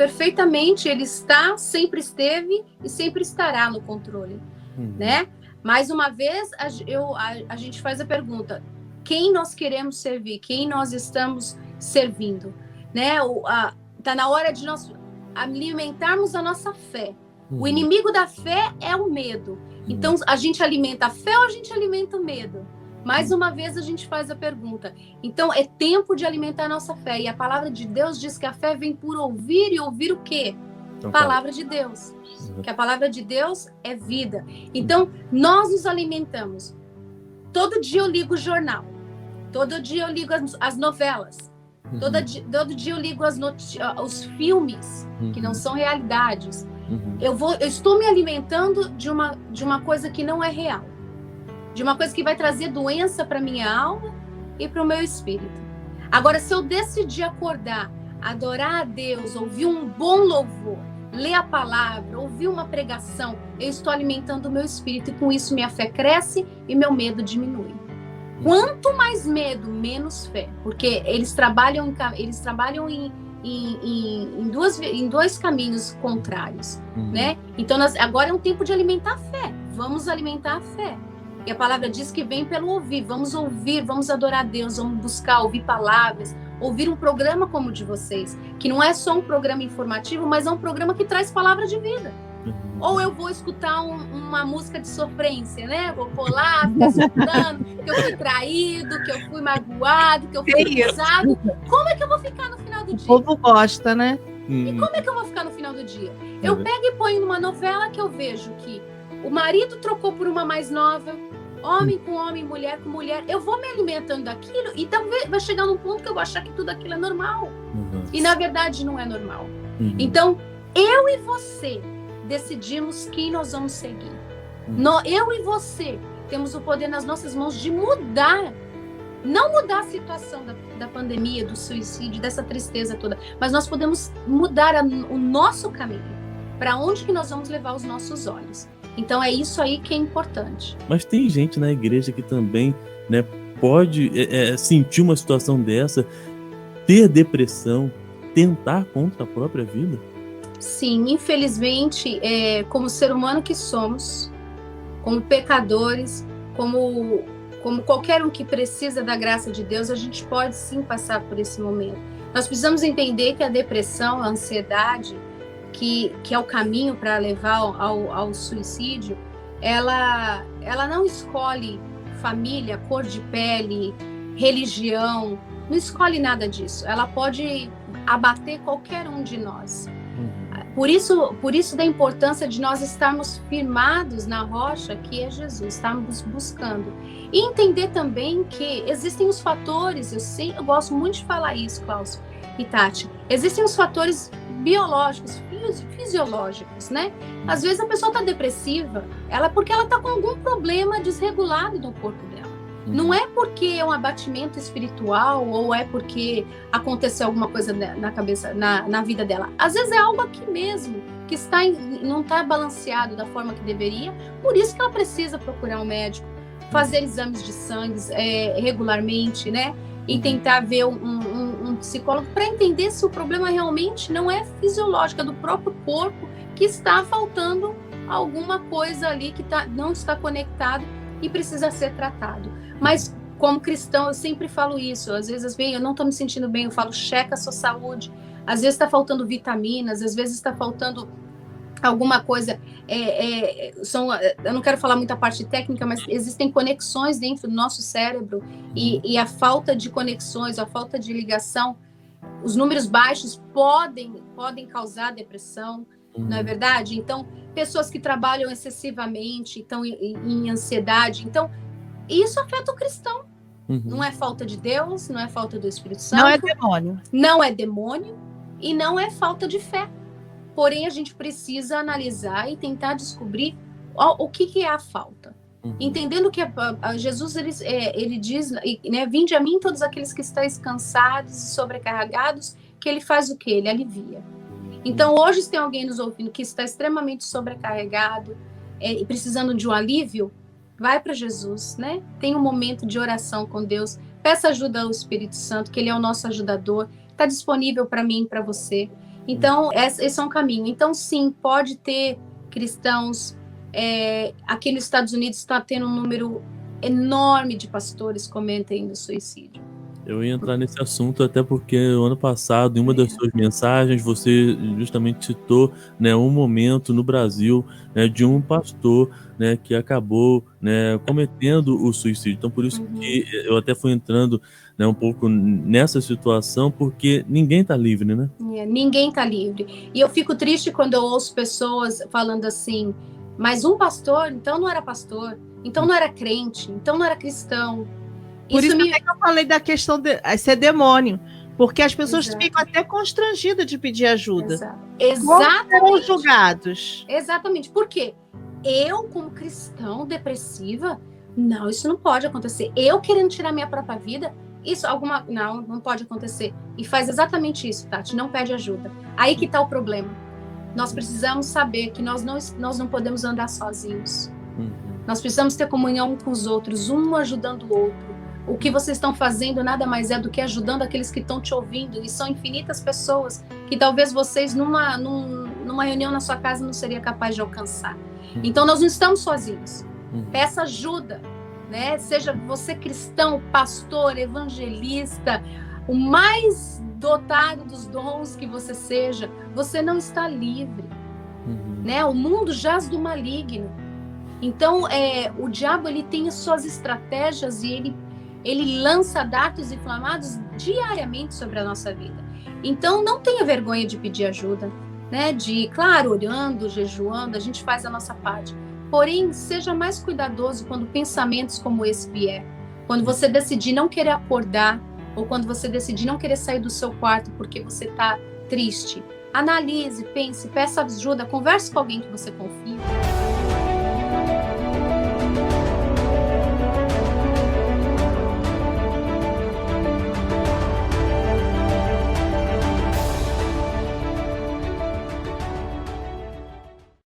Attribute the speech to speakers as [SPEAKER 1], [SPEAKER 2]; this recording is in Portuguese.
[SPEAKER 1] perfeitamente, ele está, sempre esteve e sempre estará no controle, né? Mais uma vez, a gente faz a pergunta, quem nós queremos servir? Quem nós estamos servindo? Né? Tá na hora de nós alimentarmos a nossa fé. O inimigo da fé é o medo. Então, a gente alimenta a fé ou a gente alimenta o medo? Mais uma vez, a gente faz a pergunta. Então, é tempo de alimentar a nossa fé. E a palavra de Deus diz que a fé vem por ouvir, e ouvir o quê? Palavra de Deus. Que a palavra de Deus é vida. Então, nós nos alimentamos. Todo dia eu ligo o jornal. Todo dia eu ligo as novelas. Todo dia eu ligo os filmes, que não são realidades. Eu estou me alimentando de uma coisa que não é real. De uma coisa que vai trazer doença para minha alma e para o meu espírito. Agora, se eu decidir acordar, adorar a Deus, ouvir um bom louvor, ler a palavra, ouvir uma pregação, eu estou alimentando o meu espírito e com isso minha fé cresce e meu medo diminui. Quanto mais medo, menos fé, porque eles trabalham em dois caminhos contrários, né? Então, agora é um tempo de alimentar a fé. Vamos alimentar a fé. E a palavra diz que vem pelo ouvir. Vamos ouvir, vamos adorar a Deus, vamos buscar ouvir palavras, ouvir um programa como o de vocês, que não é só um programa informativo, mas é um programa que traz palavra de vida. Ou eu vou escutar uma música de sofrência, né? Vou pular, ficar escutando que eu fui traído, que eu fui magoado, que eu fui pisado. Como é que eu vou ficar no final do dia?
[SPEAKER 2] O povo gosta, né?
[SPEAKER 1] E como é que eu vou ficar no final do dia? Eu pego e ponho numa novela que eu vejo que o marido trocou por uma mais nova, homem com homem, mulher com mulher. Eu vou me alimentando daquilo e talvez vai chegar num ponto que eu vou achar que tudo aquilo é normal. E na verdade não é normal. Então, eu e você decidimos quem nós vamos seguir. Eu e você temos o poder nas nossas mãos de mudar. Não mudar a situação da pandemia, do suicídio, dessa tristeza toda, mas nós podemos mudar o nosso caminho. Para onde que nós vamos levar os nossos olhos? Então é isso aí que é importante.
[SPEAKER 3] Mas tem gente na igreja que também, né, pode sentir uma situação dessa, ter depressão, tentar contra a própria vida?
[SPEAKER 1] Sim, infelizmente, como ser humano que somos, como pecadores, como qualquer um que precisa da graça de Deus, a gente pode sim passar por esse momento. Nós precisamos entender que a depressão, a ansiedade, que é o caminho para levar ao suicídio, ela não escolhe família, cor de pele, religião, não escolhe nada disso. Ela pode abater qualquer um de nós. Por isso da importância de nós estarmos firmados na rocha que é Jesus, estarmos buscando. E entender também que existem os fatores, eu gosto muito de falar isso, Klaus e Tati, existem os fatores biológicos, fisiológicos, né? Às vezes a pessoa está depressiva, porque ela está com algum problema desregulado no corpo dela. Não é porque é um abatimento espiritual ou é porque aconteceu alguma coisa na cabeça, na vida dela. Às vezes é algo aqui mesmo, que não está balanceado da forma que deveria, por isso que ela precisa procurar um médico, fazer exames de sangue regularmente, né? E tentar ver um psicólogo para entender se o problema realmente não é fisiológico, é do próprio corpo, que está faltando alguma coisa ali que não está conectado e precisa ser tratado. Mas, como cristão, eu sempre falo isso. Às vezes, eu não estou me sentindo bem, eu falo, checa a sua saúde. Às vezes está faltando vitaminas, às vezes está faltando alguma coisa. Eu não quero falar muita parte técnica, mas existem conexões dentro do nosso cérebro e a falta de conexões, a falta de ligação, os números baixos podem causar depressão, não é verdade? Então, pessoas que trabalham excessivamente, estão em ansiedade, então isso afeta o cristão. Não é falta de Deus, não é falta do Espírito Santo.
[SPEAKER 2] Não é demônio.
[SPEAKER 1] Não é demônio e não é falta de fé. Porém, a gente precisa analisar e tentar descobrir o que é a falta. Entendendo que Jesus ele diz, né, vinde a mim todos aqueles que estáis cansados e sobrecarregados, que ele faz o quê? Ele alivia. Então, hoje, se tem alguém nos ouvindo que está extremamente sobrecarregado e precisando de um alívio, vai para Jesus, né? Tem um momento de oração com Deus, peça ajuda ao Espírito Santo, que ele é o nosso ajudador, está disponível para mim e para você. Então, esse é um caminho. Então, sim, pode ter cristãos. Aqui nos Estados Unidos está tendo um número enorme de pastores cometendo suicídio.
[SPEAKER 3] Eu ia entrar nesse assunto até porque ano passado, em uma das suas mensagens, você justamente citou, né, um momento no Brasil, né, de um pastor, né, que acabou, né, cometendo o suicídio. Então, por isso que eu até fui entrando, né, um pouco nessa situação, porque ninguém está livre, né?
[SPEAKER 1] Ninguém está livre. E eu fico triste quando eu ouço pessoas falando assim, mas um pastor, então não era pastor, então não era crente, então não era cristão.
[SPEAKER 2] Por isso que eu falei da questão de ser demônio, porque as pessoas ficam até constrangidas de pedir ajuda.
[SPEAKER 1] Exatamente.
[SPEAKER 2] Serão julgados.
[SPEAKER 1] Exatamente. Por quê? Eu, como cristão depressiva, não, isso não pode acontecer. Eu querendo tirar minha própria vida, não pode acontecer. E faz exatamente isso, Tati, não pede ajuda. Aí que está o problema. Nós precisamos saber que nós não podemos andar sozinhos. Nós precisamos ter comunhão com os outros, um ajudando o outro. O que vocês estão fazendo nada mais é do que ajudando aqueles que estão te ouvindo, e são infinitas pessoas que talvez vocês numa reunião na sua casa não seria capaz de alcançar. Então nós não estamos sozinhos. Peça ajuda, né? Seja você cristão, pastor, evangelista, o mais dotado dos dons que você seja, você não está livre, né? O mundo jaz do maligno. Então o diabo ele tem as suas estratégias e ele lança dardos inflamados diariamente sobre a nossa vida. Então, não tenha vergonha de pedir ajuda, né? Claro, orando, jejuando, a gente faz a nossa parte. Porém, seja mais cuidadoso quando pensamentos como esse vier. Quando você decidir não querer acordar, ou quando você decidir não querer sair do seu quarto porque você está triste. Analise, pense, peça ajuda, converse com alguém que você confia.